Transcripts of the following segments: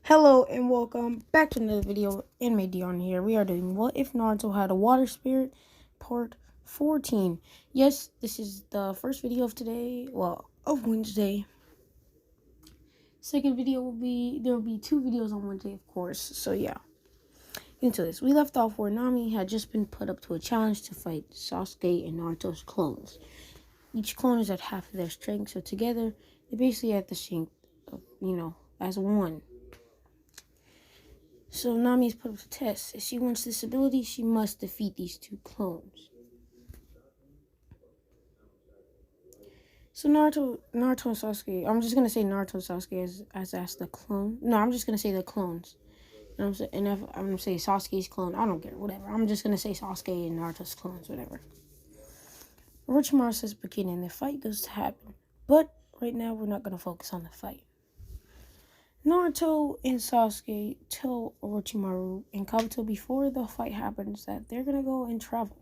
Hello and welcome back to another video. Anime Dion here. We are doing What If Naruto Had a Water Spirit, part 14. Yes, this is the first video of today, of Wednesday. Second video there will be two videos on Wednesday, of course. So yeah, into this. We left off where Nami had just been put up to a challenge to fight Sasuke and Naruto's clones. Each clone is at half of their strength, so together they basically have the strength of, as one. So Nami is put up to test. If she wants this ability, she must defeat these two clones. So Naruto and Sasuke. I'm just gonna say Naruto and Sasuke as the clone. No, I'm just gonna say the clones. And if I'm gonna say Sasuke's clone, I don't care, whatever. I'm just gonna say Sasuke and Naruto's clones, whatever. Orochimaru says begin and the fight goes to happen. But right now we're not gonna focus on the fight. Naruto and Sasuke tell Orochimaru and Kabuto before the fight happens that they're gonna go and travel.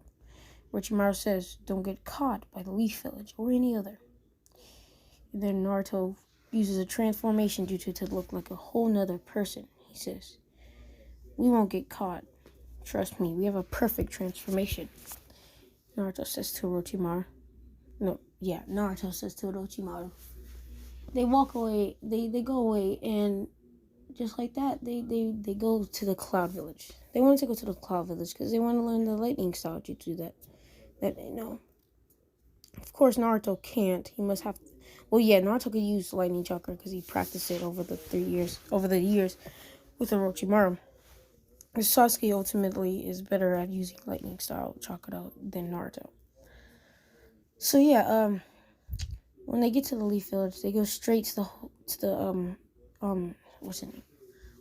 Orochimaru says, don't get caught by the Leaf Village or any other. And then Naruto uses a transformation jutsu to look like a whole nother person. He says, we won't get caught. Trust me, we have a perfect transformation. Naruto says to Orochimaru. Naruto says to Orochimaru. They walk away, they go away, and just like that, they go to the Cloud Village. They wanted to go to the Cloud Village because they want to learn the lightning style jutsu that they know. Of course, Naruto can't. He must have. Naruto could use lightning chakra because he practiced it over the years with Orochimaru. Sasuke ultimately is better at using lightning style chakra than Naruto. So yeah, when they get to the Leaf Village, they go straight to the what's the name?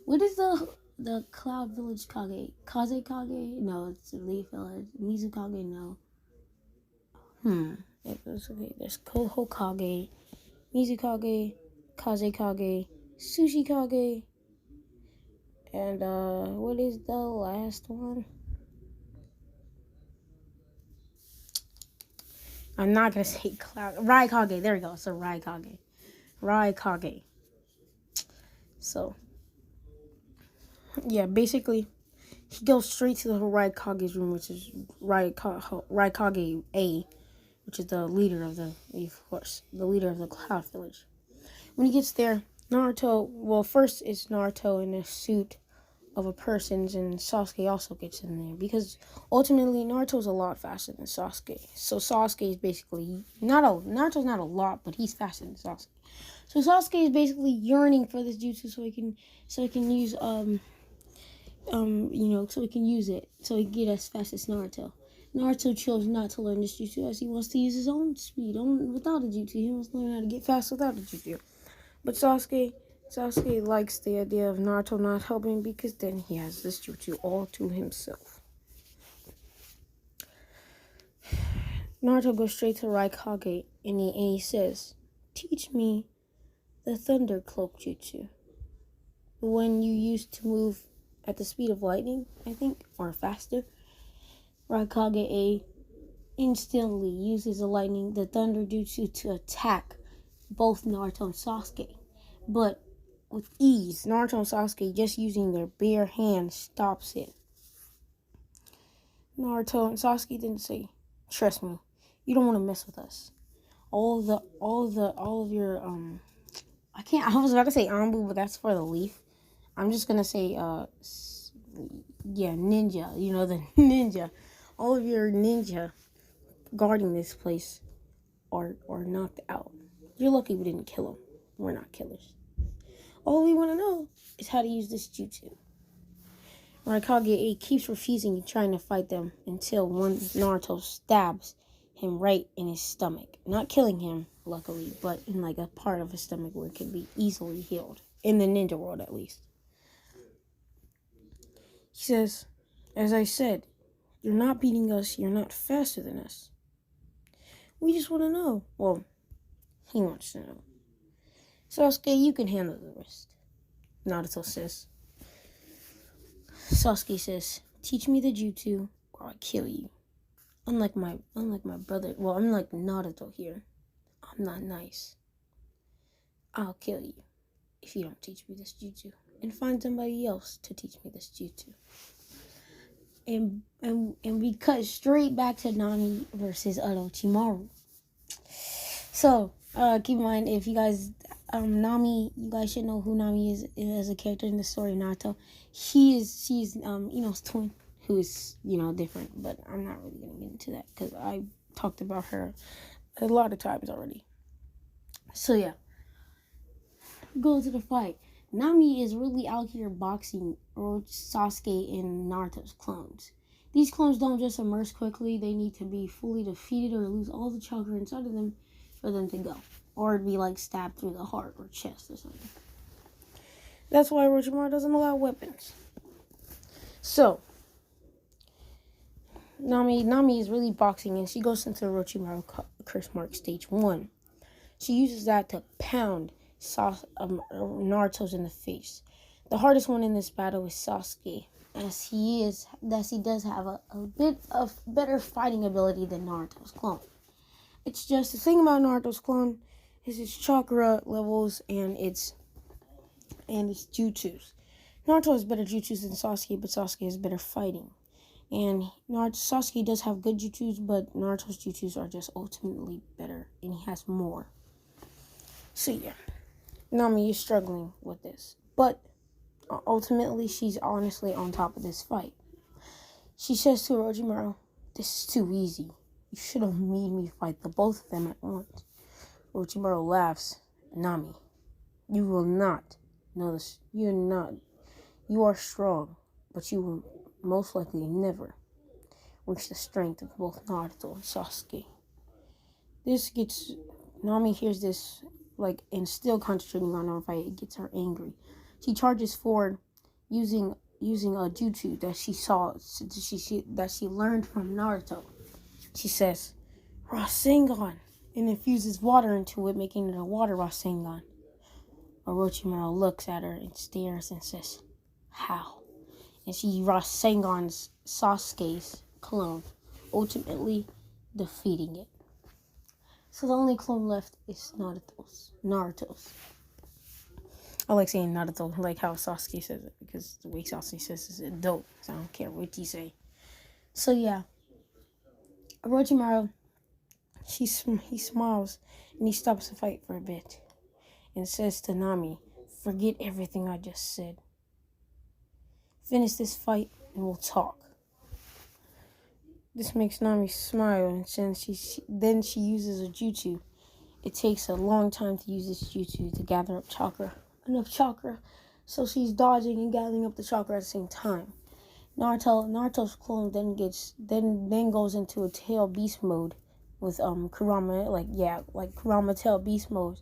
What is the Cloud Village Kage? Kaze Kage? No, it's the Leaf Village. Mizukage, no. Okay. There's Hokage, Mizukage, Kaze Kage, Sushi Kage, and what is the last one? I'm not gonna say Cloud. Raikage. There we go. So Raikage. So yeah, basically, he goes straight to the Raikage's room, which is Raikage A, which is the leader of the Cloud Village. When he gets there, first it's Naruto in a suit of a person's, and Sasuke also gets in there because ultimately Naruto's a lot faster than Sasuke. So Sasuke is basically Naruto's not a lot, but he's faster than Sasuke. So Sasuke is basically yearning for this jutsu so he can use so he can use it so he can get as fast as Naruto. Naruto chose not to learn this jutsu as he wants to use his own speed without a jutsu. He wants to learn how to get fast without a jutsu. But Sasuke likes the idea of Naruto not helping because then he has this jutsu all to himself. Naruto goes straight to Raikage and he says, teach me the Thunder Cloak jutsu. The one you used to move at the speed of lightning, I think, or faster. Raikage A instantly uses the Thunder jutsu to attack both Naruto and Sasuke. But with ease, Naruto and Sasuke just using their bare hands stops it. Naruto and Sasuke didn't say, trust me, you don't want to mess with us. All of your I was about to say Anbu, but that's for the leaf. I'm just gonna say ninja, the ninja. All of your ninja guarding this place are knocked out. You're lucky we didn't kill them. We're not killers. All we want to know is how to use this jutsu. Raikage keeps refusing and trying to fight them until one Naruto stabs him right in his stomach. Not killing him, luckily, but in like a part of his stomach where it can be easily healed. In the ninja world, at least. He says, as I said, you're not beating us, you're not faster than us. We just want to know. Well, he wants to know. Sasuke, you can handle the rest. Naruto says. Sasuke says, teach me the jutsu or I kill you. Unlike my brother, unlike Naruto here, I'm not nice. I'll kill you if you don't teach me this jutsu. and find somebody else to teach me this jutsu. And we cut straight back to Nami versus Orochimaru. So, keep in mind, if you guys, Nami, you guys should know who Nami is as a character in the story of Naruto. She's Ino's twin, who is, different, but I'm not really going to get into that, because I talked about her a lot of times already. So, yeah. Go to the fight. Nami is really out here boxing Sasuke and Naruto's clones. These clones don't just emerge quickly, they need to be fully defeated or lose all the chakra inside of them for them to go. Or be like stabbed through the heart or chest or something. That's why Orochimaru doesn't allow weapons. So, Nami is really boxing, and she goes into Orochimaru curse mark stage 1. She uses that to pound Naruto's in the face. The hardest one in this battle is Sasuke, as he does have a bit of better fighting ability than Naruto's clone. It's just the thing about Naruto's clone is its chakra levels and its jutsus. Naruto has better jutsus than Sasuke, but Sasuke has better fighting. And Sasuke does have good jutsus, but Naruto's jutsus are just ultimately better, and he has more. So yeah, Nami is struggling with this, but ultimately she's honestly on top of this fight. She says to Orochimaru, "This is too easy. You should have made me fight the both of them at once." Orochimaru laughs. "Nami, you will not know this. You are strong, but you will most likely never reach the strength of both Naruto and Sasuke." Nami hears this, and still concentrating on her fight. It gets her angry. She charges forward using a jutsu that she learned from Naruto. She says, "Rasengan," and infuses water into it, making it a water Rasengan. Orochimaru looks at her and stares and says, "How?" And she Rasengans Sasuke's clone, ultimately defeating it. So the only clone left is Naruto's. I like saying Naruto, like how Sasuke says it, because the way Sasuke says it is dope, so I don't care what you say. So yeah, Orochimaru, he smiles, and he stops the fight for a bit, and says to Nami, "Forget everything I just said. Finish this fight, and we'll talk." This makes Nami smile, and since then she uses a jutsu. It takes a long time to use this jutsu to gather up enough chakra, so she's dodging and gathering up the chakra at the same time. Naruto's clone then goes into a tail beast mode with Kurama, like Kurama tail beast mode,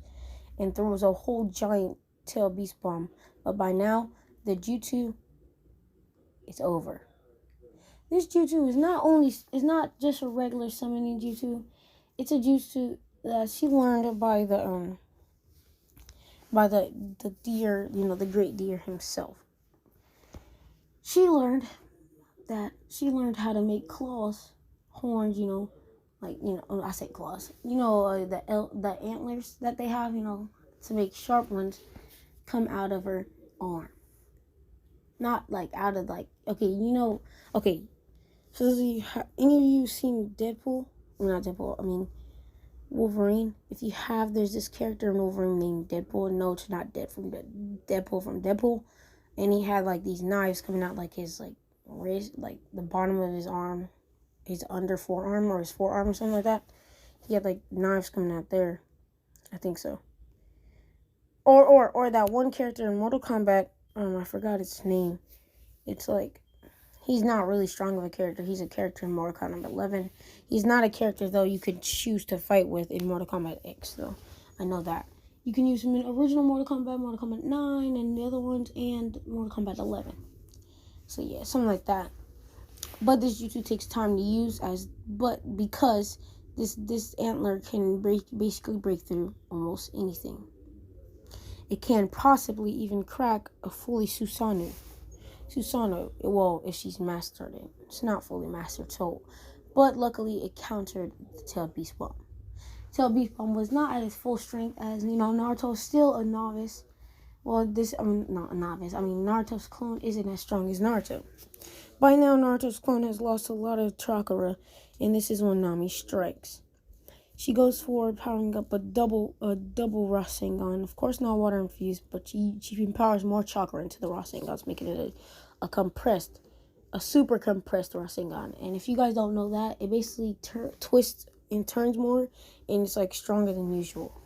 and throws a whole giant tail beast bomb. But by now, the jutsu is over. This jutsu is not just a regular summoning jutsu. It's a jutsu that she learned by the deer, the great deer himself. She learned how to make claws, horns, I say claws, the antlers that they have, to make sharp ones come out of her arm. Not out of okay. So any of you seen Deadpool? Not Deadpool, I mean Wolverine. If you have, there's this character in Wolverine named Deadpool. No, it's not Deadpool from Deadpool. And he had these knives coming out his wrist, the bottom of his arm, his under forearm or his forearm or something like that. He had knives coming out there. I think so. Or that one character in Mortal Kombat, I forgot its name. It's he's not really strong of a character. He's a character in Mortal Kombat 11. He's not a character, though, you could choose to fight with in Mortal Kombat X, though. I know that. You can use him in original Mortal Kombat 9, and the other ones, and Mortal Kombat 11. So, yeah, something like that. But this jutsu takes time to use, because this antler can basically break through almost anything. It can possibly even crack a fully Susanoo, well, if she's mastered it. It's not fully mastered, but luckily it countered the Tail Beast Bomb. Tail Beast Bomb was not at its full strength, as Naruto is still a novice, Well, not a novice. Naruto's clone isn't as strong as Naruto. By now, Naruto's clone has lost a lot of chakra, and this is when Nami strikes. She goes forward, powering up a double Rasengan. Of course, not water infused, but she empowers more chakra into the Rasengans, making it a super compressed Rasengan. And if you guys don't know that, it basically twists and turns more, and it's like stronger than usual,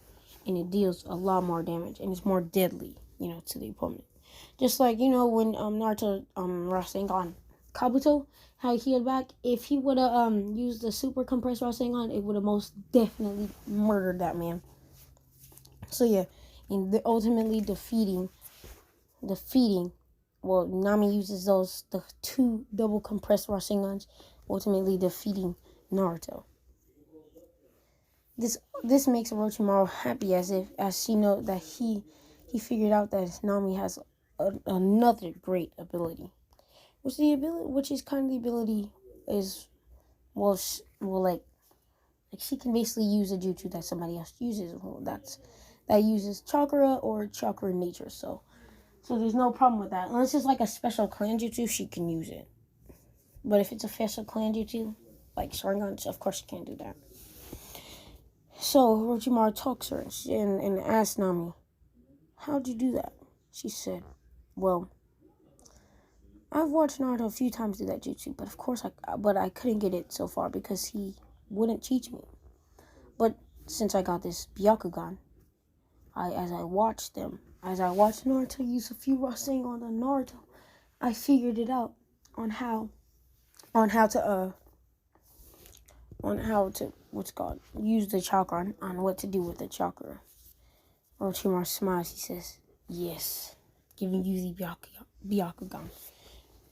and it deals a lot more damage, and it's more deadly, to the opponent. Just like when Naruto Rasengan Kabuto, how he healed back. If he would have used the super compressed Rasengan, it would have most definitely murdered that man. So yeah, and ultimately defeating. Well, Nami uses the two double compressed Rasengans, ultimately defeating Naruto. This makes Orochimaru happy as she knows that he figured out that Nami has another great ability. Which is kind of the ability is like she can basically use a jutsu that somebody else uses. Well, that uses chakra or chakra nature. So there's no problem with that. Unless it's like a special clan jutsu, she can use it. But if it's a special clan jutsu, like Sharingan, of course she can't do that. So Orochimaru talks to her and asks Nami, "How'd you do that?" She said, "Well, I've watched Naruto a few times do that jutsu, but of course I couldn't get it so far because he wouldn't teach me. But since I got this Byakugan, as I watched Naruto use a few Rasengan on Naruto, I figured it out on how to use the chakra on what to do with the chakra." Orochimaru smiles. He says, "Yes, giving you the Byakugan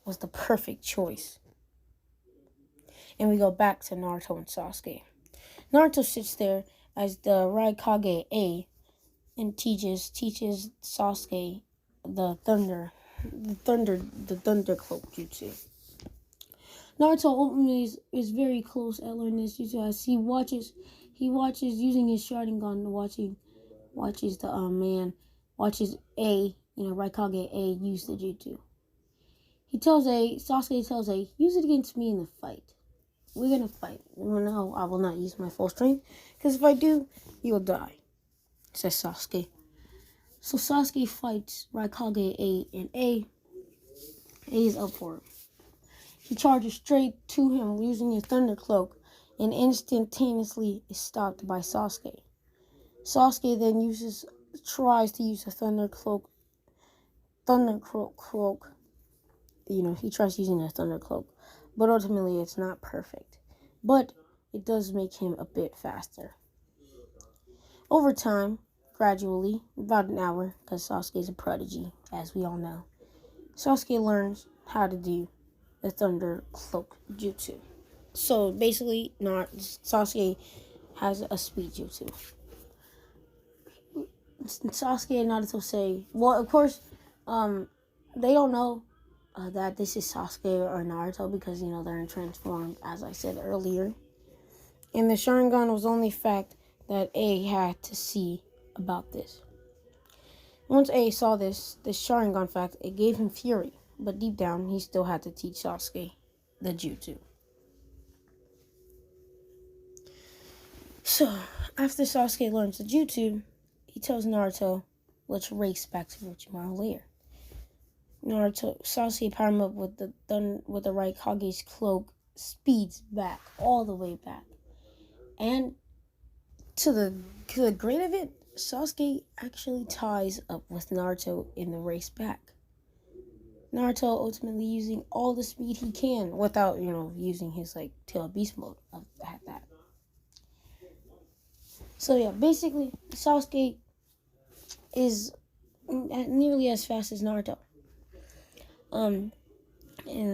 was the perfect choice." And we go back to Naruto and Sasuke. Naruto sits there as the Raikage A and teaches Sasuke the thunder cloak jutsu. Naruto ultimately is very close at learning this jutsu as he watches using his Sharingan, watches A, Raikage A use the jutsu. Sasuke tells A, "Use it against me in the fight. We're gonna fight. No, I will not use my full strength, because if I do, you'll die," says Sasuke. So Sasuke fights Raikage A, and A is up for it. He charges straight to him using his Thunder Cloak, and instantaneously is stopped by Sasuke. Sasuke then tries to use the Thunder Cloak. He tries using the Thunder Cloak, but ultimately it's not perfect. But it does make him a bit faster. Over time, gradually, about an hour, because Sasuke is a prodigy, as we all know, Sasuke learns how to do the Thunder Cloak Jutsu. So basically, Sasuke has a speed jutsu. Sasuke and Naruto say, well, of course, they don't know that this is Sasuke or Naruto because, they're transformed, as I said earlier. And the Sharingan was the only fact that A had to see about this. Once A saw this Sharingan fact, it gave him fury, but deep down, he still had to teach Sasuke the jutsu. So, after Sasuke learns the jutsu, he tells Naruto, "Let's race back to Orochimaru later." Sasuke power him up with the Raikage's cloak, speeds back, all the way back. And to the great of it, Sasuke actually ties up with Naruto in the race back. Naruto ultimately using all the speed he can without, using his tail beast mode at that. So yeah, basically Sasuke is nearly as fast as Naruto. And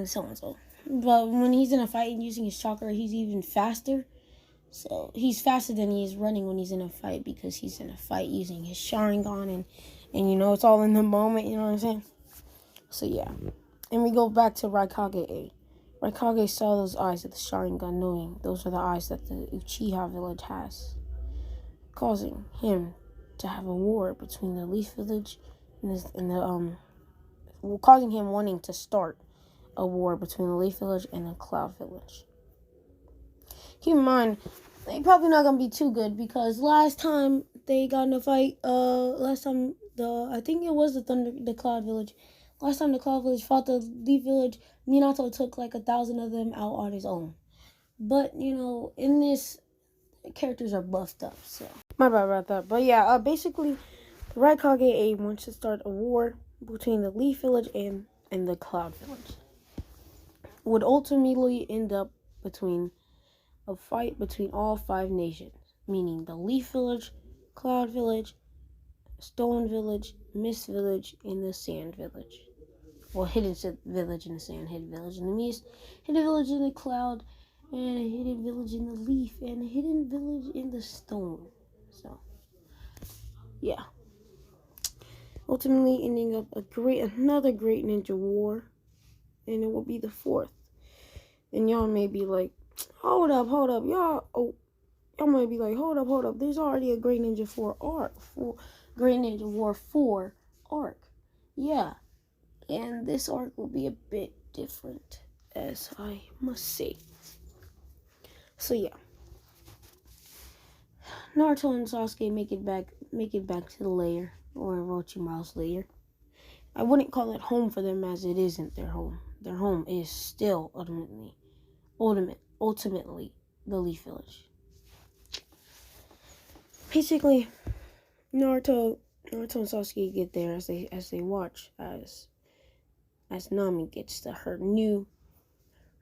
so on so. But when he's in a fight and using his chakra, he's even faster. So he's faster than he is running when he's in a fight because he's in a fight using his Sharingan and it's all in the moment, you know what I'm saying? So yeah. And we go back to Raikage A. Raikage saw those eyes of the Sharingan, knowing those are the eyes that the Uchiha village has, causing him to have a war between the Leaf Village causing him wanting to start a war between the Leaf Village and the Cloud Village. Keep in mind, they probably not gonna be too good because last time they got in a fight, I think it was the Cloud Village. Last time the Cloud Village fought the Leaf Village, Minato took like 1,000 of them out on his own. But in this, characters are buffed up, so my bad about that. But yeah, basically, the Raikage wants to start a war between the Leaf Village and the Cloud Village. Would ultimately end up between a fight between all 5 nations, meaning the Leaf Village, Cloud Village, Stone Village, Mist Village, and the Sand Village. Well, Hidden Village in the Sand, Hidden Village in the Mist, Hidden Village in the Cloud, and a Hidden Village in the Leaf, and a Hidden Village in the Stone. So, yeah. Ultimately ending up another great ninja war, and it will be the 4th. And y'all may be like, hold up, y'all might be like, hold up, there's already a Great Ninja 4 arc, Great Ninja War 4 arc. Yeah, and this arc will be a bit different, as I must say. So yeah, Naruto and Sasuke make it back to the lair, or Orochimaru's lair. I wouldn't call it home for them, as it isn't their home. Their home is still ultimately the Leaf Village. Basically, Naruto and Sasuke get there as they watch as Nami gets to her new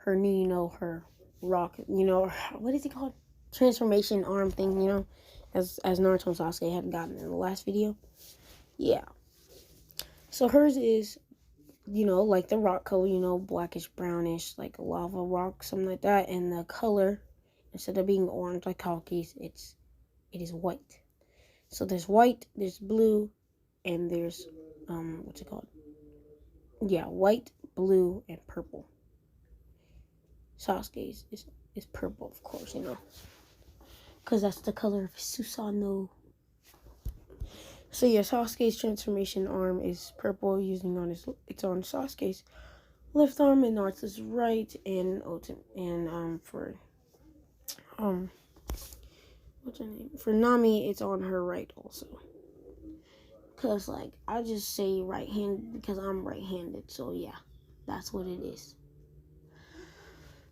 her rock, what is it called? Transformation arm thing, as Naruto and Sasuke had gotten in the last video. Yeah. So hers is, like the rock color, blackish, brownish, like a lava rock, something like that. And the color, instead of being orange like Kalki's, it is white. So there's white, there's blue, and there's, what's it called? Yeah, white, blue, and purple. Sasuke's is purple, of course, because that's the color of Susanoo. So yeah, Sasuke's transformation arm is purple, it's on Sasuke's left arm, and Naruto's right, and what's her name? For Nami, it's on her right also. Cause I just say right hand because I'm right-handed, so yeah, that's what it is.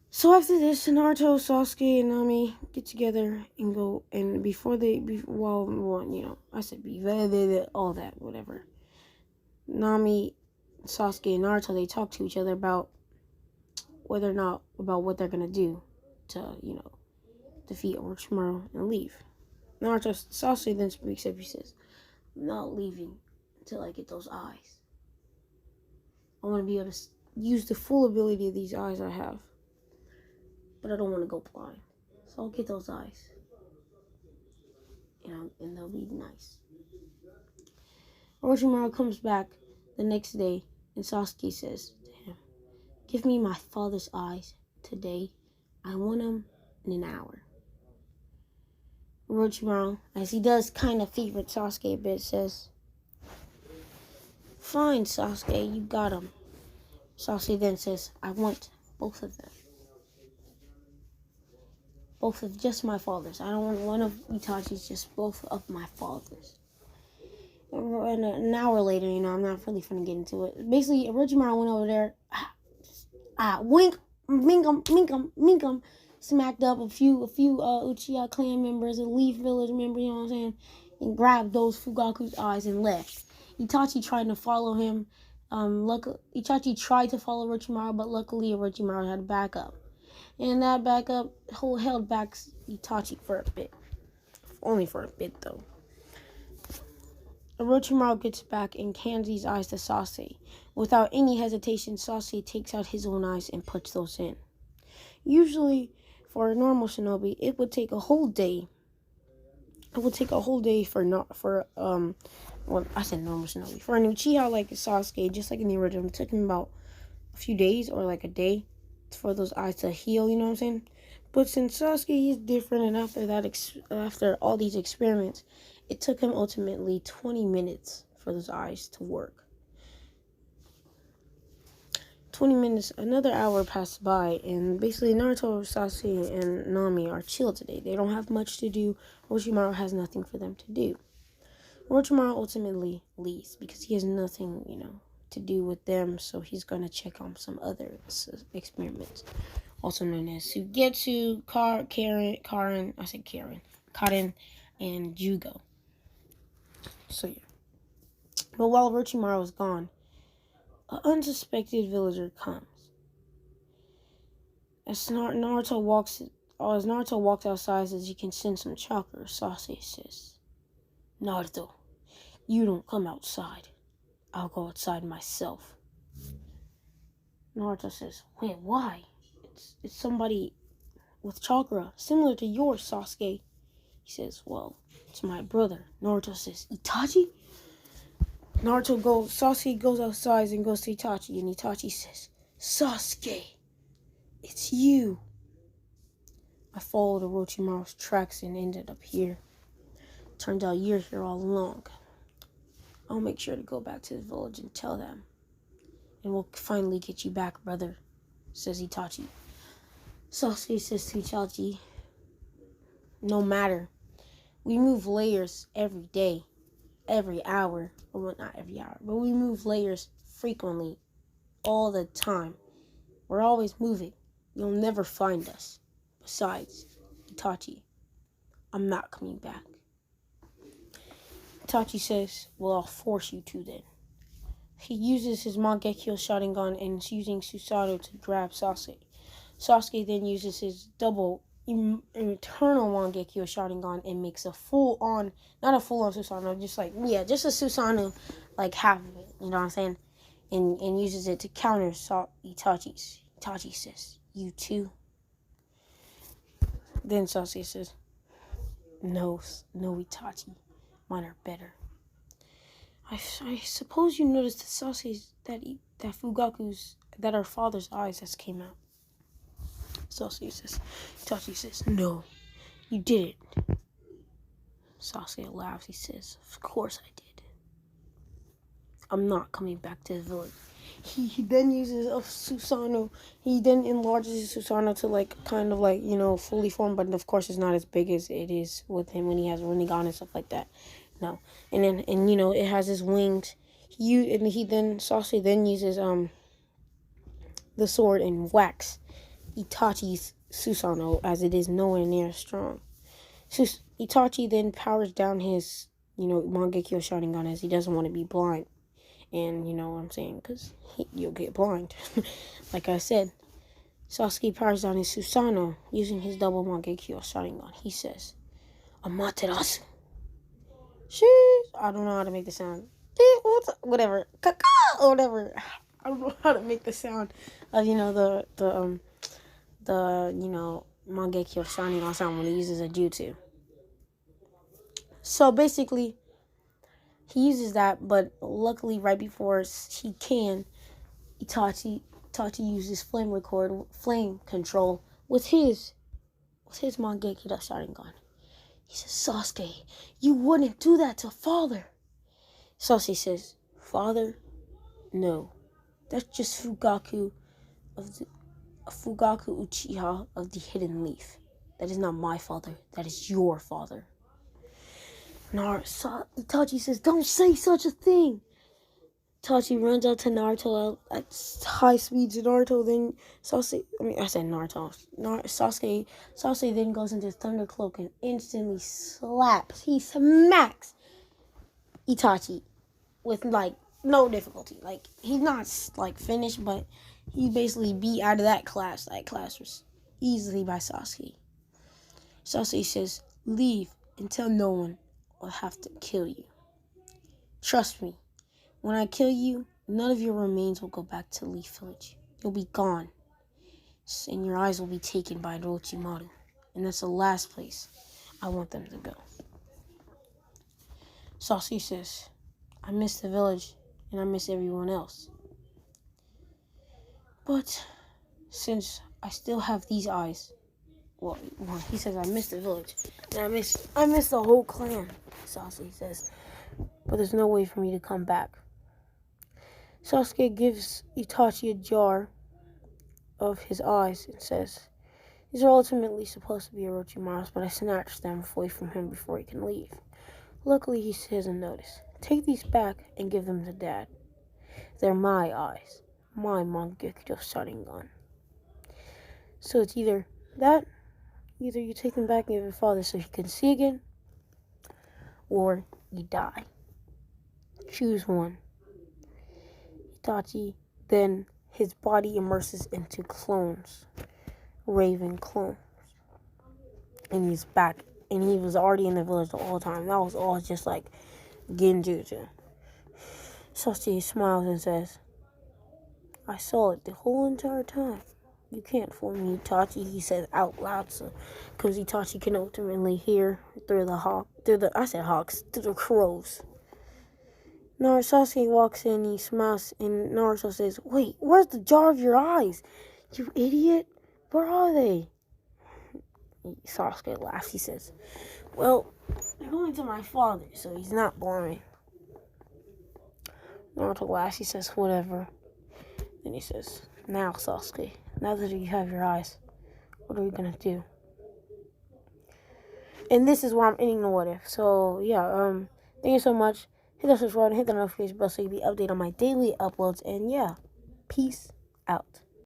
So after this, Naruto, Sasuke, and Nami get together and go, and all that, whatever. Nami, Sasuke, and Naruto, they talk to each other about what they're gonna do to, defeat Orochimaru and leave. Sasuke then speaks up. He says, "I'm not leaving until I get those eyes. I want to be able to use the full ability of these eyes I have. But I don't want to go blind. So I'll get those eyes. And they'll be nice." Orochimaru comes back the next day, and Sasuke says to him, "Give me my father's eyes today. I want them in an hour." Orochimaru, as he does kind of favorite Sasuke a bit, says, "Fine, Sasuke, you got them." Sasuke then says, "I want both of them. Both of just my fathers. I don't want one of Itachi's, just both of my fathers." And an hour later, I'm not really finna get into it. Basically, Orochimaru went over there, wink, minkum, smacked up a few Uchiha clan members and Leaf Village members, you know what I'm saying, and grabbed those Fugaku's eyes and left. Itachi tried to follow him. Itachi tried to follow Orochimaru, but luckily Orochimaru had backup. And that backup held back Itachi for a bit. Only for a bit, though. Orochimaru gets back and hands these eyes to Sasuke. Without any hesitation, Sasuke takes out his own eyes and puts those in. Usually, for a normal shinobi, it would take a whole day. It would take a whole day for I said normal shinobi. For an Uchiha like Sasuke, just like in the original, it took him about a few days or like a day for those eyes to heal, you know what I'm saying? But since Sasuke is different, and after all these experiments, it took him ultimately 20 minutes for those eyes to work. 20 minutes, another hour passed by, and basically Naruto, Sasuke, and Nami are chill today. They don't have much to do. Orochimaru has nothing for them to do. Orochimaru ultimately leaves because he has nothing, to do with them, so he's going to check on some other experiments, also known as Sugetsu, Karin, and Jugo. So, yeah. But while Orochimaru is gone, an unsuspected villager comes. As Naruto walks outside, as he can sense some chakra, Sasuke says, "Naruto, you don't come outside. I'll go outside myself." Naruto says, "Wait, why? It's somebody with chakra similar to yours, Sasuke." He says, "Well, it's my brother." Naruto says, "Itachi?" Sasuke goes outside and goes to Itachi, and Itachi says, "Sasuke, it's you." I followed Orochimaru's tracks and ended up here. Turns out you're here all along. I'll make sure to go back to the village and tell them. And we'll finally get you back, brother, says Itachi. Sasuke says to Itachi, "No matter. We move layers every day, every hour. Well, not every hour, but we move layers frequently, all the time. We're always moving. You'll never find us. Besides, Itachi, I'm not coming back." Itachi says, "Well, I'll force you to then." He uses his Mangekyo Sharingan and is using Susanoo to grab Sasuke. Sasuke then uses his double eternal Mangekyo Sharingan and makes a full-on, not a full-on Susanoo, just a Susanoo, like half of it, you know what I'm saying? And uses it to counter Itachi's. Itachi says, "You too?" Then Sasuke says, No, Itachi. Mine are better." I suppose you noticed that that our father's eyes has came out. Itachi says, "No, you didn't." Sasuke laughs. He says, "Of course I did. I'm not coming back to the village." He then uses a Susanoo. He then enlarges his Susanoo to fully formed, but of course it's not as big as it is with him when he has Rinnegan and stuff like that. No, and it has his wings. Sasuke then uses the sword and whacks Itachi's Susanoo, as it is nowhere near strong. Itachi then powers down his Mangekyo Sharingan, as he doesn't want to be blind. And you know what I'm saying, because you'll get blind. Like I said, Sasuke powers down his Susanoo using his double Mangekyo Sharingan. He says, "Amaterasu." Sheesh. I don't know how to make the sound. Whatever. Kaka or whatever. I don't know how to make the sound of the Mangekyo Sharingan sound when he uses a jutsu. So basically, he uses that, but luckily right before he can, Itachi uses flame control with his Mangekyo Sharingan. He says, "Sasuke, you wouldn't do that to father." Sasuke says, "Father? No. That's just Fugaku Uchiha of the Hidden Leaf. That is not my father. That is your father." Itachi says, "Don't say such a thing." Itachi runs out to Naruto at high speeds. Sasuke then goes into Thunder Cloak and instantly slaps. He smacks Itachi with no difficulty. He's not finished, but he basically beat out of that class. That class was easily by Sasuke. Sasuke says, "Leave and tell no one I'll have to kill you. Trust me. When I kill you, none of your remains will go back to Leaf Village. You'll be gone. And your eyes will be taken by Orochimaru. And that's the last place I want them to go." Sasuke says, "I miss the village, and I miss everyone else. But since I still have these eyes," well, he says, "I miss the village, and I miss the whole clan." Sasuke says, but there's no way for me to come back. Sasuke gives Itachi a jar of his eyes and says, these are ultimately supposed to be Orochimaru's, but I snatched them away from him before he can leave. Luckily, he doesn't notice. Take these back and give them to Dad. They're my eyes. My Mangekyo Sharingan. So it's either you take them back and give your father so he can see again, or you die. Choose one. Itachi, then his body immerses into clones. Raven clones. And he's back. And he was already in the village the whole time. That was all just like Genjutsu. Sasuke smiles and says, I saw it the whole entire time. You can't fool me, Itachi, he says out loud, so because Itachi can ultimately hear through the crows. Naruto walks in, he smiles, and Naruto says, wait, where's the jar of your eyes? You idiot! Where are they? Sasuke laughs, he says, well, they're going to my father, so he's not blind. Naruto laughs, he says, whatever. Then he says, now, Sasuke, now that you have your eyes, what are we gonna do? And this is where I'm ending the what if. So, yeah, thank you so much. Hit the subscribe and hit the notification bell so you'll be updated on my daily uploads. And, yeah, peace out.